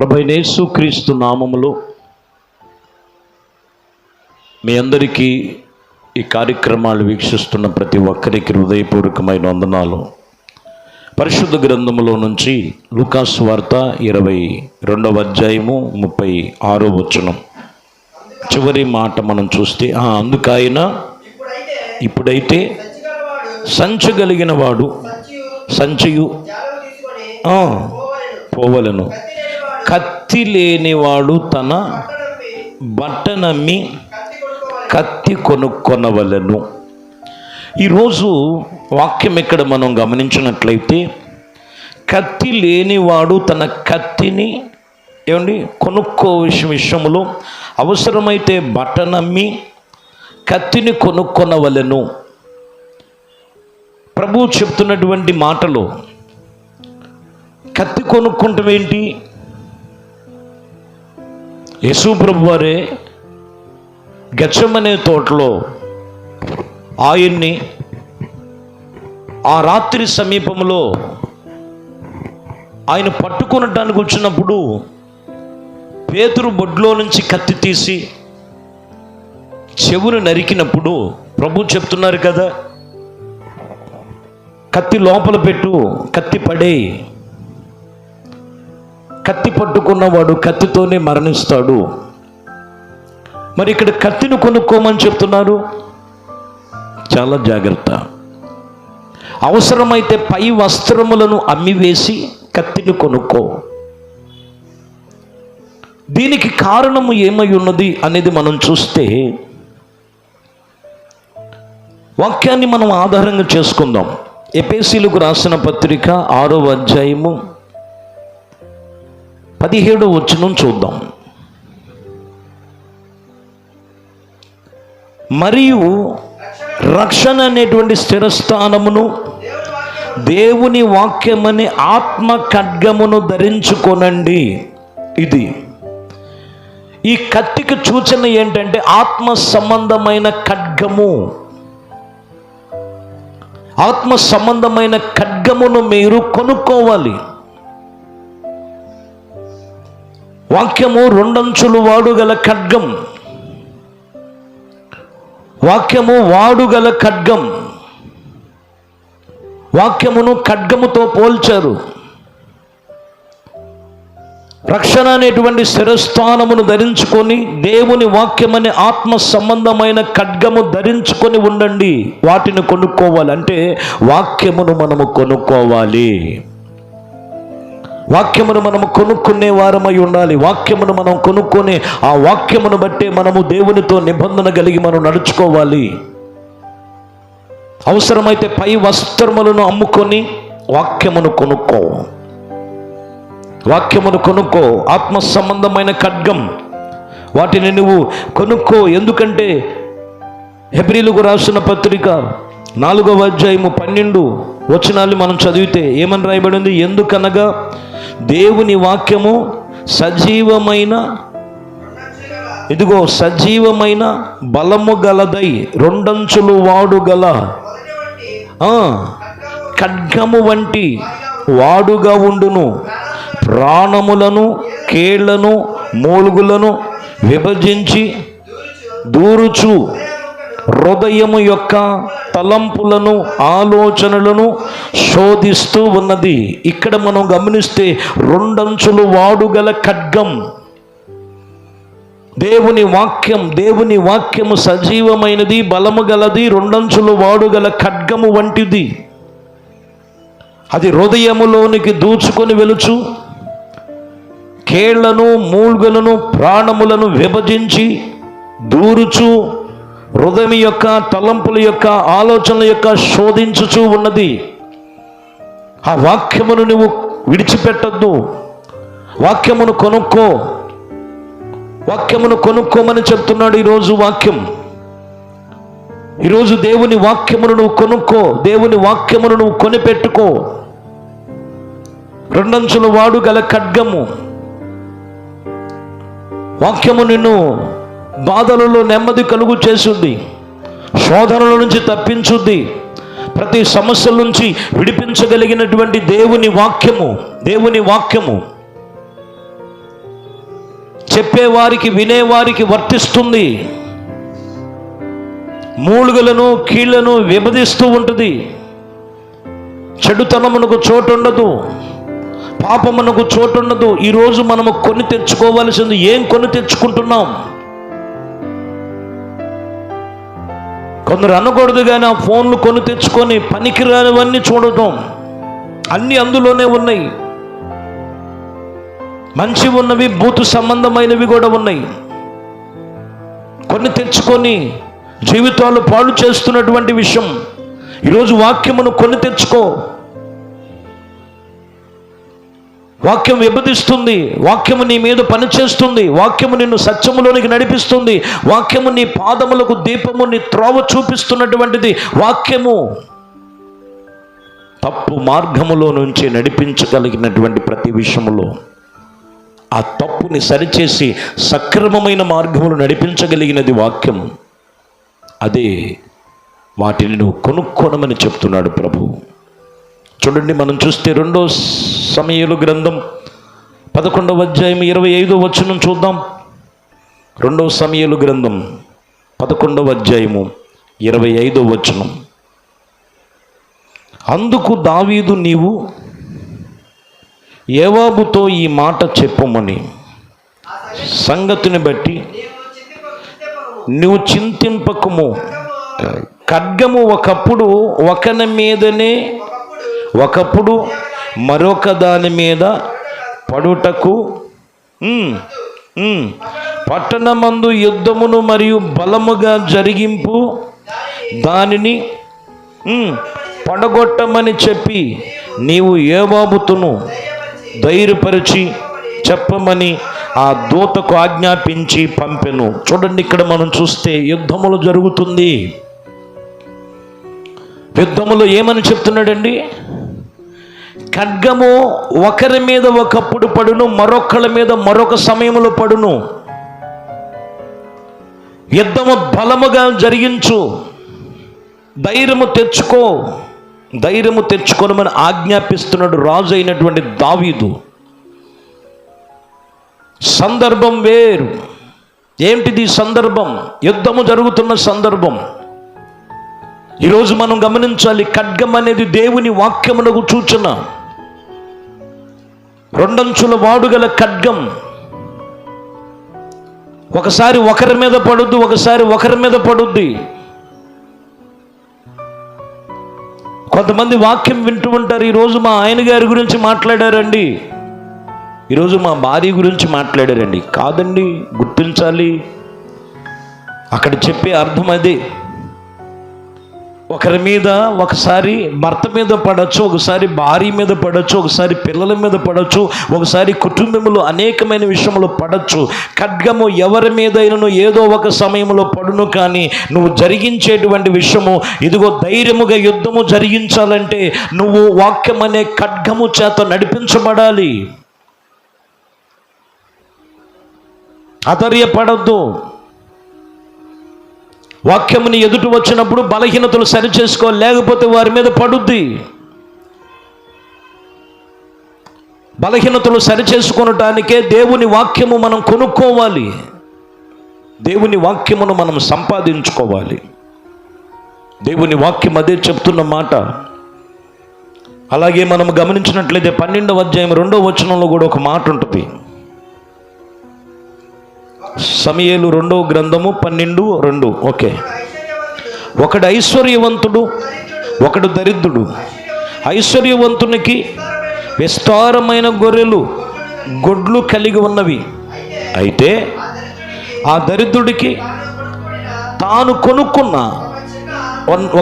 ప్రభువైన యేసుక్రీస్తు నామములో మీ అందరికీ ఈ కార్యక్రమాలు వీక్షిస్తున్న ప్రతి ఒక్కరికి హృదయపూర్వకమైన వందనాలు. పరిశుద్ధ గ్రంథములో నుంచి లూకాసు వార్త 22వ అధ్యాయము 36వ వచనం చివరి మాట మనం చూస్తే, అందుకైన ఇప్పుడైతే సంచగలిగిన వాడు సంచయు పోవలను, కత్తి లేనివాడు తన బట్టనమ్మి కత్తి కొనుక్కొనవలను. ఈరోజు వాక్యం ఇక్కడ మనం గమనించినట్లయితే, కత్తి లేనివాడు తన కత్తిని కొనుక్కో విషయంలో అవసరమైతే బట్టనమ్మి కత్తిని కొనుక్కొనవలను. ప్రభువు చెప్తున్నటువంటి మాటలో కత్తి కొనుక్కుంటాం ఏంటి? యేసు ప్రభు వారే గెత్సెమనే తోటలో ఆయన్ని ఆ రాత్రి సమీపంలో ఆయన పట్టుకొనటానికి వచ్చినప్పుడు పేతురు బొడ్లో నుంచి కత్తి తీసి చెవును నరికినప్పుడు ప్రభు చెప్తున్నారు కదా, కత్తి లోపల పెట్టు, కత్తి పడే. కత్తి పట్టుకున్నవాడు కత్తితోనే మరణిస్తాడు. మరి ఇక్కడ కత్తిని కొనుక్కోమని చెప్తున్నారు. చాలా జాగ్రత్త. అవసరమైతే పై వస్త్రములను అమ్మివేసి కత్తిని కొనుక్కో. దీనికి కారణము ఏమై ఉన్నది అనేది మనం చూస్తే, వాక్యాన్ని మనం ఆధారంగా చేసుకుందాం. ఎఫెసీయులకు రాసిన పత్రిక 6వ అధ్యాయము 17వ వచనం చూద్దాం. మరియు రక్షణ అనేటువంటి స్థిరస్థానమును దేవుని వాక్యమని ఆత్మ ఖడ్గమును ధరించుకొనండి. ఇది ఈ కత్తికి సూచన ఏంటంటే ఆత్మ సంబంధమైన ఖడ్గము. ఆత్మ సంబంధమైన ఖడ్గమును మీరు కొనుక్కోవాలి. వాక్యము రెండంచులు వాడుగల ఖడ్గం. వాక్యము వాడుగల ఖడ్గం. వాక్యమును ఖడ్గముతో పోల్చారు. రక్షణ అనేటువంటి శిరస్థానమును ధరించుకొని దేవుని వాక్యమనే ఆత్మ సంబంధమైన ఖడ్గము ధరించుకొని ఉండండి. వాటిని కొనుక్కోవాలి. అంటే వాక్యమును మనము కొనుక్కోవాలి. వాక్యమును మనము కొనుక్కునే వారమై ఉండాలి. వాక్యమును మనం కొనుక్కొని ఆ వాక్యమును బట్టే మనము దేవునితో నిబంధన కలిగి మనం నడుచుకోవాలి. అవసరమైతే పై వస్త్రములను అమ్ముకొని వాక్యమును కొనుక్కో. వాక్యమును కొనుక్కో. ఆత్మ సంబంధమైన ఖడ్గం, వాటిని నువ్వు కొనుక్కో. ఎందుకంటే హెబ్రీయులకు రాసిన పత్రిక 4వ అధ్యాయము 12 వచనాలు మనం చదివితే ఏమని రాయబడింది? ఎందుకనగా దేవుని వాక్యము సజీవమైన బలము గలదై రెండంచులు వాడుగల ఖడ్గము వంటి వాడుగా ఉండును. ప్రాణములను కేళ్లను మూలుగులను విభజించి దూరుచు హృదయము యొక్క తలంపులను ఆలోచనలను శోధిస్తూ ఉన్నది. ఇక్కడ మనం గమనిస్తే రెండంచులు వాడుగల ఖడ్గం. దేవుని వాక్యము సజీవమైనది, బలము గలది, రెండంచులు వాడుగల ఖడ్గము వంటిది. అది హృదయములోనికి దూచుకొని వెలుచు కేళ్లను మూలుగులను ప్రాణములను విభజించి దూరుచు హృదయం యొక్క తలంపుల యొక్క ఆలోచనల యొక్క శోధించుచూ ఉన్నది. ఆ వాక్యమును నువ్వు విడిచిపెట్టద్దు. వాక్యమును కొనుక్కో. వాక్యమును కొనుక్కోమని చెప్తున్నాడు ఈరోజు వాక్యం. ఈరోజు దేవుని వాక్యమును నువ్వు కొనుక్కో. దేవుని వాక్యమును నువ్వు కొనిపెట్టుకో. రెండంచుల వాడు గల ఖడ్గము. వాక్యము నిన్ను బాధలలో నెమ్మది కలుగు చేస్తుంది, శోధనల నుంచి తప్పించుద్ది, ప్రతి సమస్యల నుంచి విడిపించగలిగినటువంటి దేవుని వాక్యము చెప్పేవారికి వినేవారికి వర్తిస్తుంది. మూలుగలను కీళ్లను విభజిస్తూ ఉంటుంది. చెడుతనమునకు చోటుండదు, పాపమునకు చోటుండదు. ఈరోజు మనము కొని తెచ్చుకోవాల్సింది ఏం కొని తెచ్చుకుంటున్నాం? కొందరు అనకూడదు కానీ ఆ ఫోన్లు కొని తెచ్చుకొని పనికిరానివన్నీ చూడటం, అన్నీ అందులోనే ఉన్నాయి. మంచి ఉన్నవి, బూతు సంబంధమైనవి కూడా ఉన్నాయి. కొన్ని తెచ్చుకొని జీవితాలు పాడు చేస్తున్నటువంటి విషయం. ఈరోజు వాక్యమును కొని తెచ్చుకో. వాక్యం విభజిస్తుంది, వాక్యము నీ మీద పనిచేస్తుంది, వాక్యము నిన్ను సత్యములోనికి నడిపిస్తుంది, వాక్యము నీ పాదములకు దీపము, నీ త్రోవ చూపిస్తున్నటువంటిది వాక్యము. తప్పు మార్గములో నుంచి నడిపించగలిగినటువంటి ప్రతి విషయములో ఆ తప్పుని సరిచేసి సక్రమమైన మార్గములు నడిపించగలిగినది వాక్యం. అదే వాటిని నువ్వు కొనుక్కోనమని చెప్తున్నాడు ప్రభు. చూడండి, మనం చూస్తే 2 సమూయేలు గ్రంథం 11వ అధ్యాయం 25వ వచనం చూద్దాం. 2 సమూయేలు గ్రంథం 11వ అధ్యాయము 25వ వచనం. అందుకు దావీదు, నీవు యోవాబుతో ఈ మాట చెప్పమని సంగతిని బట్టి నువ్వు చింతింపకము. ఖడ్గము ఒకప్పుడు ఒకని మీదనే, ఒకప్పుడు మరొక దాని మీద పడుటకు, పట్టణమందు యుద్ధమును మరియు బలముగా జరిగింపు దానిని పడగొట్టమని చెప్పి నీవు యోవాబుతును ధైర్యపరిచి చెప్పమని ఆ దూతకు ఆజ్ఞాపించి పంపెను. చూడండి, ఇక్కడ మనం చూస్తే యుద్ధములు జరుగుతుంది. యుద్ధములో ఏమని చెప్తున్నాడండి? ఖడ్గము ఒకరి మీద ఒకప్పుడు పడును, మరొకరి మీద మరొక సమయంలో పడును. యుద్ధము బలముగా జరిగించు, ధైర్యము తెచ్చుకో, ధైర్యము తెచ్చుకోనమని ఆజ్ఞాపిస్తున్నాడు రాజు అయినటువంటి దావీదు. సందర్భం వేరు. ఏమిటిది సందర్భం? యుద్ధము జరుగుతున్న సందర్భం. ఈరోజు మనం గమనించాలి, ఖడ్గం అనేది దేవుని వాక్యమునకు సూచన. 2 అంచుల వాడుగల ఖడ్గం ఒకసారి ఒకరి మీద పడుద్ది, ఒకసారి ఒకరి మీద పడుద్ది. కొంతమంది వాక్యం వింటూ ఉంటారు. ఈరోజు మా ఆయన గారి గురించి మాట్లాడారండి, ఈరోజు మా భార్య గురించి మాట్లాడారండి. కాదండి, గుర్తించాలి, అక్కడ చెప్పే అర్థం అదే. ఒకరి మీద ఒకసారి భర్త మీద పడవచ్చు, ఒకసారి భార్య మీద పడవచ్చు, ఒకసారి పిల్లల మీద పడవచ్చు, ఒకసారి కుటుంబంలో అనేకమైన విషయంలో పడవచ్చు. ఖడ్గము ఎవరి మీదైనా ఏదో ఒక సమయంలో పడును. కానీ నువ్వు జరిగించేటువంటి విషయము ఇదిగో, ధైర్యముగా యుద్ధము జరిగించాలంటే నువ్వు వాక్యం అనే ఖడ్గము చేత నడిపించబడాలి. అధైర్యపడద్దు. వాక్యముని ఎదుటి వచ్చినప్పుడు బలహీనతలు సరిచేసుకో, లేకపోతే వారి మీద పడుద్ది. బలహీనతలు సరిచేసుకొనటానికే దేవుని వాక్యము మనం కొనుక్కోవాలి, దేవుని వాక్యమును మనం సంపాదించుకోవాలి. దేవుని వాక్యం అదే చెప్తున్న మాట. అలాగే మనం గమనించినట్లయితే 12వ అధ్యాయం 2వ వచనంలో కూడా ఒక మాట ఉంటుంది. సమూయేలు 2వ గ్రంథము 12:2. ఓకే. ఒకడు ఐశ్వర్యవంతుడు, ఒకడు దరిద్రుడు. ఐశ్వర్యవంతునికి విస్తారమైన గొర్రెలు గొడ్లు కలిగి ఉన్నవి. అయితే ఆ దరిద్రుడికి తాను కొనుక్కున్న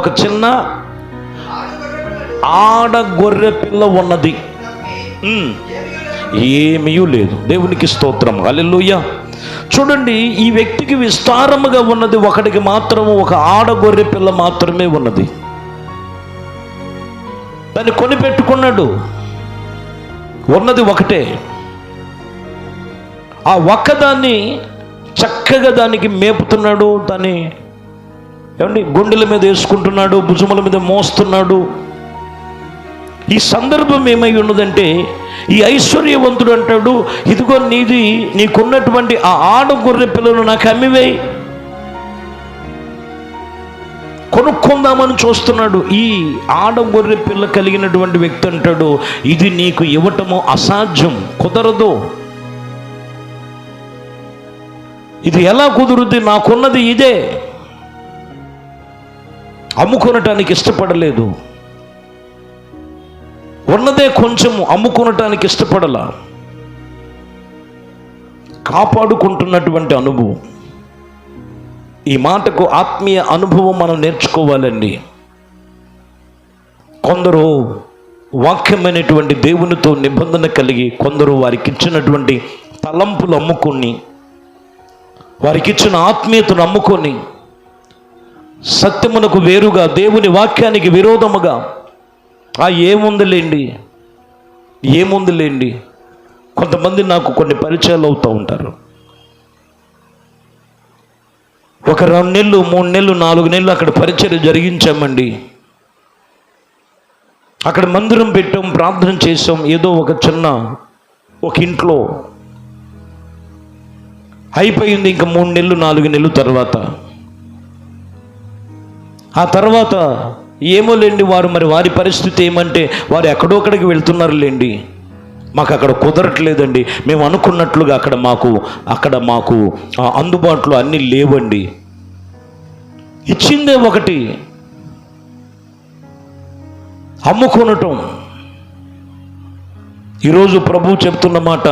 ఒక చిన్న ఆడ గొర్రె పిల్ల ఉన్నది, ఏమీ లేదు. దేవునికి స్తోత్రం, హల్లెలూయా. చూడండి, ఈ వ్యక్తికి విస్తారముగా ఉన్నది ఒకడికి మాత్రము ఒక ఆడ గొర్రె పిల్ల మాత్రమే ఉన్నది. దాన్ని కొనిపెట్టుకున్నాడు, ఉన్నది ఒకటే. ఆ ఒక్కదాన్ని చక్కగా దానికి మేపుతున్నాడు. దాన్ని ఏమండి గుండెల మీద వేసుకుంటున్నాడు, భుజముల మీద మోస్తున్నాడు. ఈ సందర్భం ఏమై ఉన్నదంటే, ఈ ఐశ్వర్యవంతుడు అంటాడు, ఇదిగో నీకున్నటువంటి ఆ ఆడ గొర్రె పిల్లను నాకు అమ్మివేయి, కొనుక్కుందామని చూస్తున్నాడు. ఈ ఆడ గొర్రె పిల్ల కలిగినటువంటి వ్యక్తి అంటాడు, ఇది నీకు ఇవ్వటము అసాధ్యం, కుదరదు. ఇది ఎలా కుదురుద్ది? నాకున్నది ఇదే. అమ్ముకొనటానికి ఇష్టపడలేదు, ఉన్నదే కొంచెం అమ్ముకొనటానికి ఇష్టపడలా. కాపాడుకుంటున్నటువంటి అనుభవం. ఈ మాటకు ఆత్మీయ అనుభవం మనం నేర్చుకోవాలండి. కొందరు వాక్యమైనటువంటి దేవునితో నిబంధన కలిగి, కొందరు వారికి ఇచ్చినటువంటి తలంపులు అమ్ముకొని, వారికి ఇచ్చిన ఆత్మీయతను అమ్ముకొని, సత్యమునకు వేరుగా దేవుని వాక్యానికి విరోధముగా ఏముందిలేండి. కొంతమంది నాకు కొన్ని పరిచయాలు అవుతూ ఉంటారు. ఒక 2 నెలలు 3 నెలలు 4 నెలలు అక్కడ పరిచయం జరిగించామండి. అక్కడ మందిరం పెట్టాం, ప్రార్థన చేసాం. ఏదో ఒక ఇంట్లో అయిపోయింది. ఇంకా 3 నెలలు 4 నెలలు తర్వాత, ఆ తర్వాత ఏమో లేండి, వారి పరిస్థితి ఏమంటే, వారు ఎక్కడోక్కడికి వెళ్తున్నారు లేండి, మాకు అక్కడ కుదరట్లేదండి, మేము అనుకున్నట్లుగా అక్కడ మాకు అందుబాటులో అన్నీ లేవండి. ఇచ్చిందే ఒకటి, అమ్ముకొనటం. ఈరోజు ప్రభువు చెప్తున్న మాట,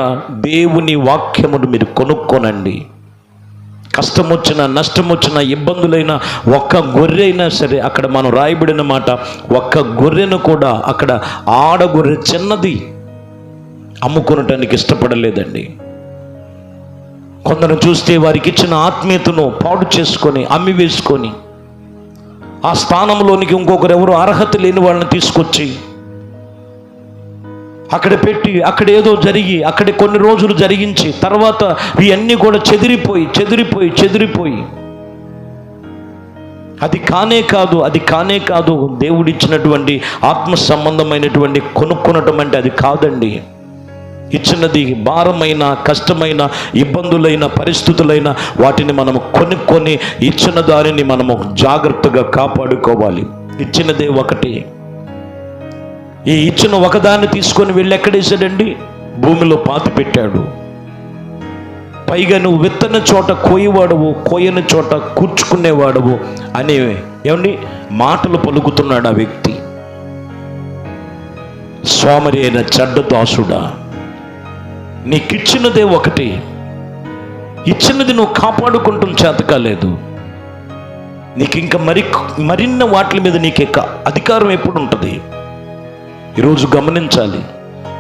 దేవుని వాక్యమును మీరు కొనుక్కోనండి. కష్టం వచ్చినా, నష్టం వచ్చినా, ఇబ్బందులైనా, ఒక్క గొర్రె అయినా సరే, అక్కడ మనం రాయబడిన మాట, ఒక్క గొర్రెను కూడా, అక్కడ ఆడ గొర్రె చిన్నది, అమ్ముకొనటానికి ఇష్టపడలేదండి. కొందరు చూస్తే వారికి ఇచ్చిన ఆత్మీయతను పాడు చేసుకొని, అమ్మి వేసుకొని, ఆ స్థానంలోనికి ఇంకొకరెవరు అర్హత లేని వాళ్ళని తీసుకొచ్చి అక్కడ పెట్టి, అక్కడ ఏదో జరిగి, అక్కడ కొన్ని రోజులు జరిగించి, తర్వాత ఇవన్నీ కూడా చెదిరిపోయి అది కానే కాదు. దేవుడిచ్చినటువంటి ఆత్మ సంబంధమైనటువంటి కొనుక్కొనటం అంటే అది కాదండి. ఇచ్చినది భారమైన, కష్టమైన, ఇబ్బందులైన, పరిస్థితులైన వాటిని మనము కొనుక్కొని, ఇచ్చిన దానిని మనము జాగ్రత్తగా కాపాడుకోవాలి. ఇచ్చినదే ఒకటి. ఈ ఇచ్చిన ఒకదాన్ని తీసుకొని వెళ్ళి ఎక్కడేసాడండి? భూమిలో పాతి పెట్టాడు. పైగా నువ్వు విత్తన చోట కోయవాడవు, కోయని చోట కూర్చుకునేవాడవు అనే మాటలు పలుకుతున్నాడు ఆ వ్యక్తి. సోమరి అయిన చెడ్డ దాసుడా, నీకిచ్చినదే ఒకటి, ఇచ్చినది నువ్వు కాపాడుకుంటాం చేత కాలేదు. నీకు ఇంకా మరిన్న వాటి మీద నీకు అధికారం ఎప్పుడు ఉంటుంది? ఈరోజు గమనించాలి.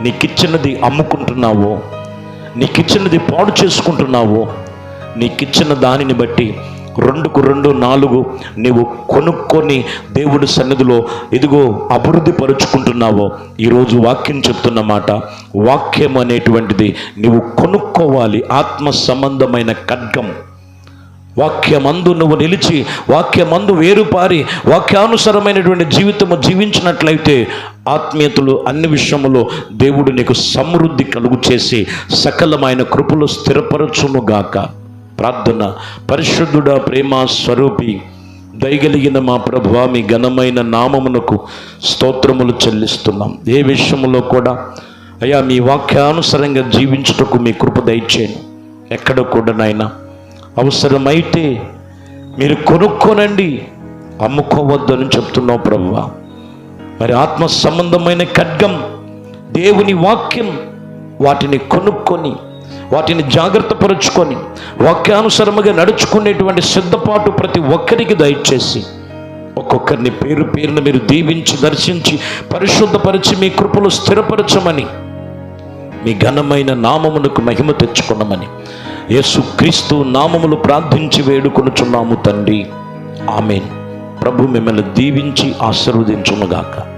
నీకిచ్చినది అమ్ముకుంటున్నావో, నీకిచ్చినది పాడు చేసుకుంటున్నావో, నీకిచ్చిన దానిని బట్టి 2కు 2 4 నీవు కొనుక్కొని దేవుడి సన్నిధిలో ఇదిగో అభివృద్ధి పరుచుకుంటున్నావో, ఈరోజు వాక్యం చెప్తున్న మాట, వాక్యం అనేటువంటిది నీవు కొనుక్కోవాలి. ఆత్మ సంబంధమైన ఖడ్గం. వాక్యమందు నువ్వు నిలిచి, వాక్యమందు వేరుపారి, వాక్యానుసరమైనటువంటి జీవితము జీవించినట్లయితే ఆత్మీయతలు అన్ని విషయములో దేవుడు నీకు సమృద్ధి కలుగు చేసి సకలమైన కృపలు స్థిరపరచునుగాక. ప్రార్థన. పరిశుద్ధుడా, ప్రేమ స్వరూపి, దయగలిగిన మా ప్రభువా, మీ ఘనమైన నామమునకు స్తోత్రములు చెల్లిస్తున్నాం. ఏ విషయంలో కూడా అయ్యా మీ వాక్యానుసరంగా జీవించుటకు మీ కృప దయచేయండి. ఎక్కడ కూడా నాయనా అవసరమైతే మీరు కొనుక్కోనండి, అమ్ముకోవద్దని చెప్తున్నావు ప్రభువా. మరి ఆత్మ సంబంధమైన ఖడ్గం, దేవుని వాక్యం, వాటిని కొనుక్కొని, వాటిని జాగ్రత్త పరుచుకొని, వాక్యానుసరముగా నడుచుకునేటువంటి సిద్ధపాటు ప్రతి ఒక్కరికి దయచేసి, ఒక్కొక్కరిని పేరున మీరు దీవించి, దర్శించి, పరిశుద్ధపరిచి, మీ కృపలు స్థిరపరచమని, మీ ఘనమైన నామమునకు మహిమ తెచ్చుకున్నామని యేసుక్రీస్తు నామములు ప్రార్థించి వేడుకొనుచున్నాము తండ్రి. ఆమేన్. ప్రభు మిమ్మల్ని దీవించి ఆశీర్వదించునుగాక.